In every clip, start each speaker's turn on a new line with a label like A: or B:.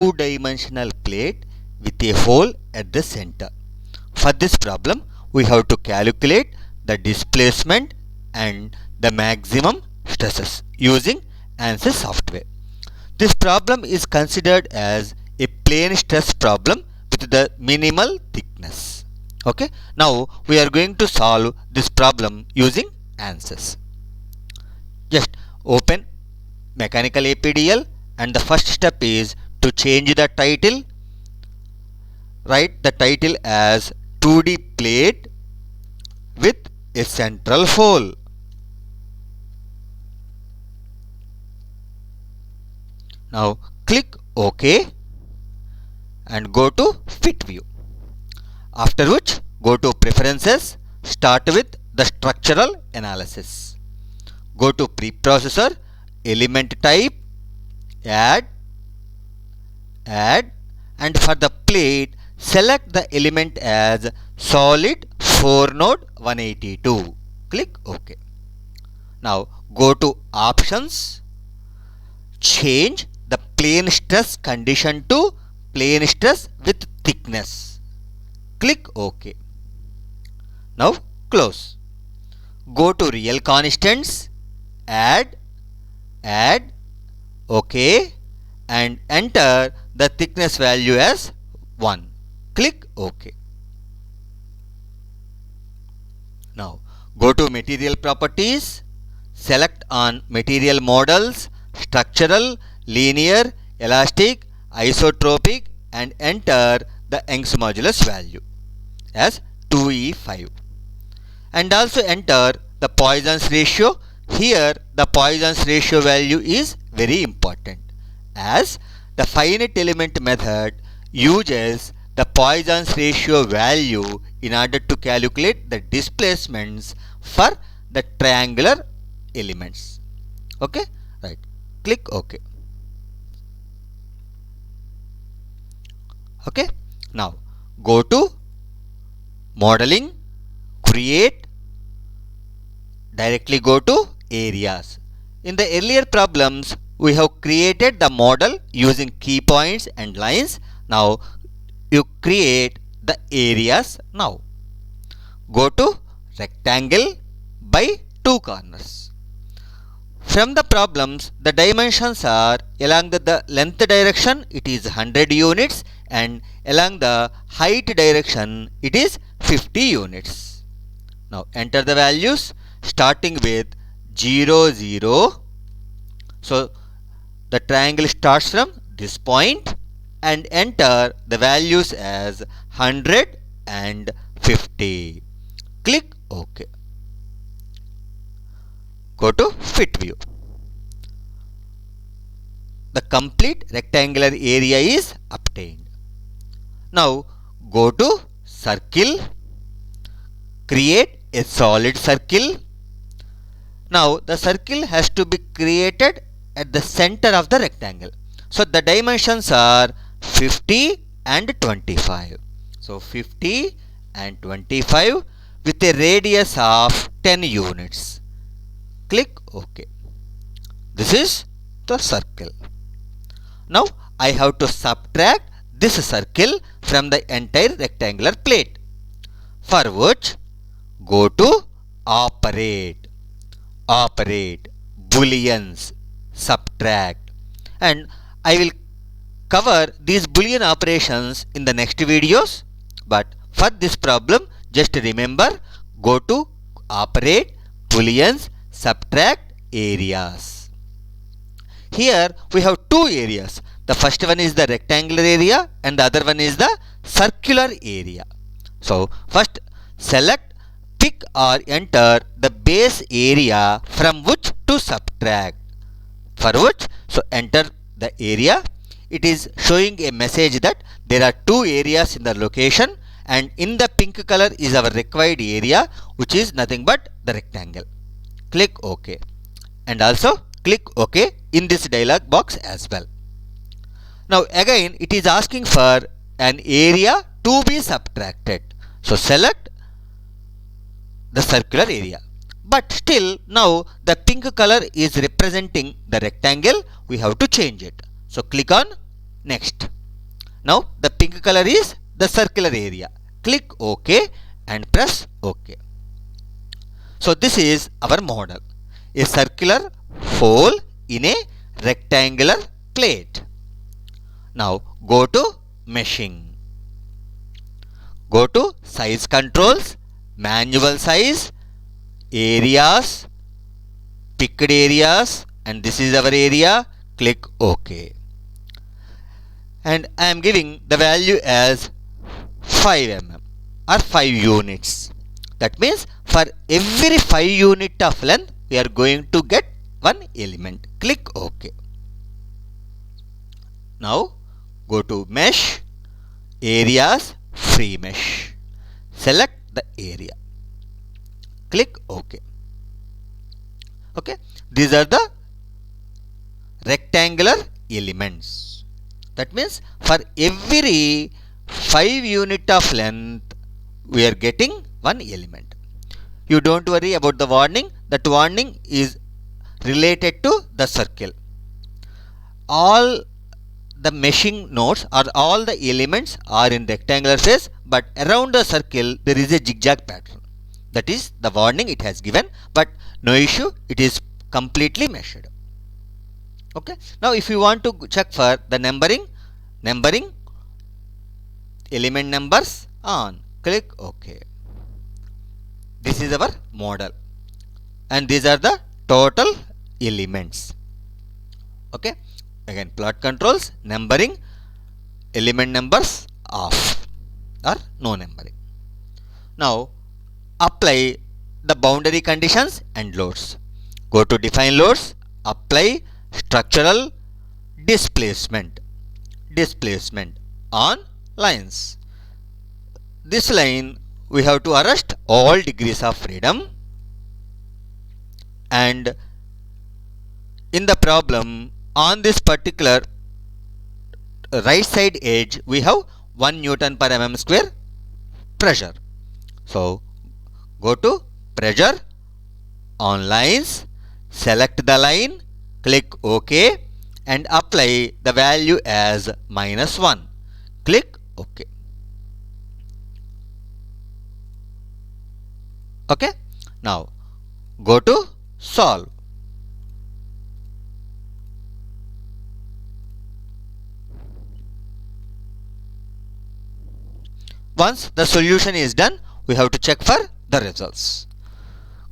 A: two-dimensional plate with a hole at the center. For this problem, we have to calculate the displacement and the maximum stresses using ANSYS software. This problem is considered as a plane stress problem with the minimal thickness. Okay, now we are going to solve this problem using ANSYS. Just open Mechanical APDL, and the first step is to change the title. Write the title as 2D plate with a central hole. Now click OK and go to Fit View. After which, go to Preferences, start with the Structural Analysis. Go to Preprocessor, Element Type, Add, and for the plate, select the element as Solid 4-node 182. Click OK. Now go to Options, change the plane stress condition to plane stress with thickness. Click OK. Now close. Go to Real Constants, Add, OK, and enter the thickness value as 1. Click OK. Now go to Material Properties, select on Material Models, Structural, Linear, Elastic, Isotropic, and enter the Young's modulus value as 2E5. And also enter the Poisson's ratio. Here the Poisson's ratio value is very important, as the finite element method uses the Poisson's ratio value in order to calculate the displacements for the triangular elements. Okay, right. Click OK. Okay, now go to Modeling, Create, directly go to Areas. In the earlier problems, we have created the model using key points and lines. Now you create the areas. Now go to Rectangle by 2 corners. From the problems, the dimensions are along the length direction it is 100 units, and along the height direction it is 50 units. Now enter the values starting with 0, 0. So the triangle starts from this point, and enter the values as 100 and 50. Click OK. Go to Fit View. The complete rectangular area is obtained. Now go to Circle, create a solid circle. Now the circle has to be created at the center of the rectangle. So the dimensions are 50 and 25. So 50 and 25 with a radius of 10 units. Click OK. This is the circle. Now I have to subtract this circle from the entire rectangular plate, for which go to Operate, Booleans, Subtract, and I will cover these Boolean operations in the next videos. But for this problem, just remember, go to Operate, Booleans, Subtract, Areas. Here we have two areas. The first one is the rectangular area and the other one is the circular area. So first select, pick or enter the base area from which to subtract. For which, so enter the area. It is showing a message that there are two areas in the location, and in the pink color is our required area, which is nothing but the rectangle. Click OK. And also click OK in this dialog box as well. Now again it is asking for an area to be subtracted. So select the circular area. But still now the pink color is representing the rectangle. We have to change it. So click on Next. Now the pink color is the circular area. Click OK and press OK. So this is our model. A circular hole in a rectangular plate. Now go to meshing. Go to size controls, manual size, areas, picked areas, and this is our area. Click OK. And I am giving the value as 5 mm or 5 units. That means for every 5 unit of length we are going to get one element. Click OK. Now go to mesh, areas, free mesh. Select the area. Click OK. Okay. These are the rectangular elements. That means for every 5 unit of length we are getting one element. You don't worry about the warning. That warning is related to the circle. All the meshing nodes or all the elements are in rectangular phase, but around the circle there is a zigzag pattern. That is the warning it has given, but no issue, it is completely meshed. Okay. Now if you want to check for the numbering element numbers on, click OK. This is our model and these are the total elements. Okay. Again, plot controls, numbering, element numbers off or no numbering. Now apply the boundary conditions and loads. Go to define loads, apply structural displacement on lines. This line we have to arrest all degrees of freedom, and in the problem on this particular right side edge we have 1 Newton per mm square pressure. So go to pressure on lines, select the line, click OK and apply the value as -1. Click OK. Okay. Now go to solve. Once the solution is done, we have to check for the results.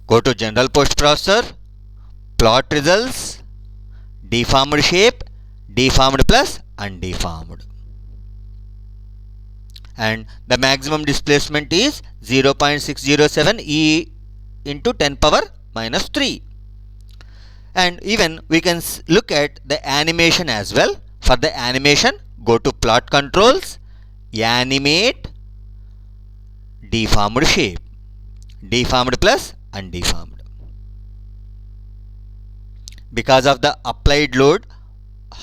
A: Go to general post processor, plot results, deformed shape, deformed plus, undeformed. And the maximum displacement is 0.607 e into 10 power minus 3. And even we can look at the animation as well. For the animation, go to plot controls, animate, deformed shape, deformed plus, undeformed. Because of the applied load,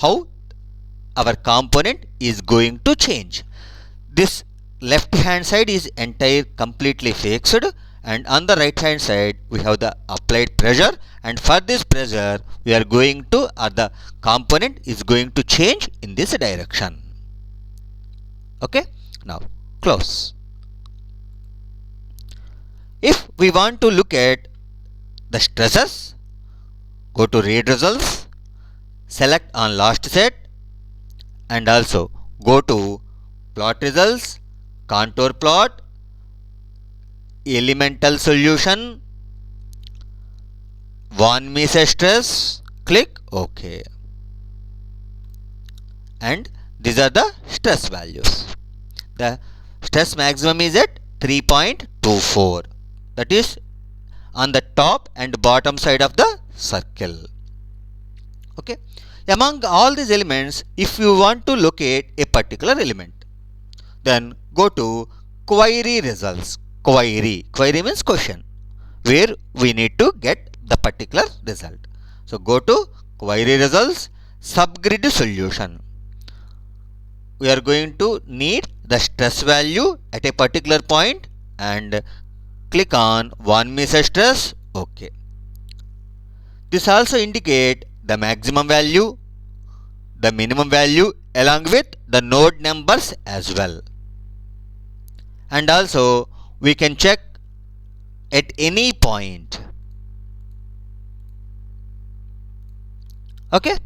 A: how our component is going to change. This left hand side is entire completely fixed, and on the right hand side we have the applied pressure, and for this pressure we are going to, or the component is going to change in this direction. Okay. Now close. If we want to look at the stresses, go to read results, select on last set, and also go to plot results, contour plot, elemental solution, von Mises stress, click OK. And these are the stress values. The stress maximum is at 3.24. That is on the top and bottom side of the circle. Okay. Among all these elements, if you want to locate a particular element, then go to query results. Query means question, where we need to get the particular result. So go to query results, subgrid solution. We are going to need the stress value at a particular point and click on von Mises stress. OK. This also indicate the maximum value, the minimum value along with the node numbers as well. And also we can check at any point. Okay,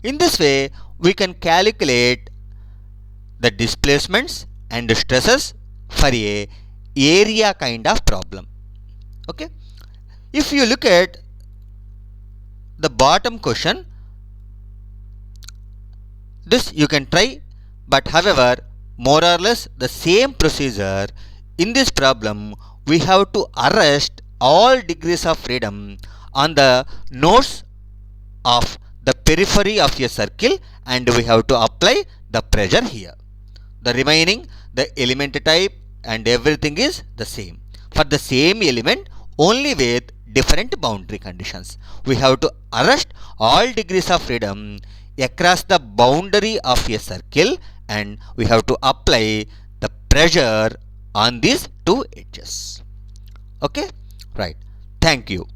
A: in this way we can calculate the displacements and stresses for a area kind of problem. Okay, if you look at the bottom question, this you can try, but however more or less the same procedure. In this problem we have to arrest all degrees of freedom on the nodes of the periphery of a circle, and we have to apply the pressure here. The remaining, the element type and everything is the same for the same element, only with different boundary conditions. We have to arrest all degrees of freedom across the boundary of a circle, and we have to apply the pressure on these two edges. Okay, right. Thank you.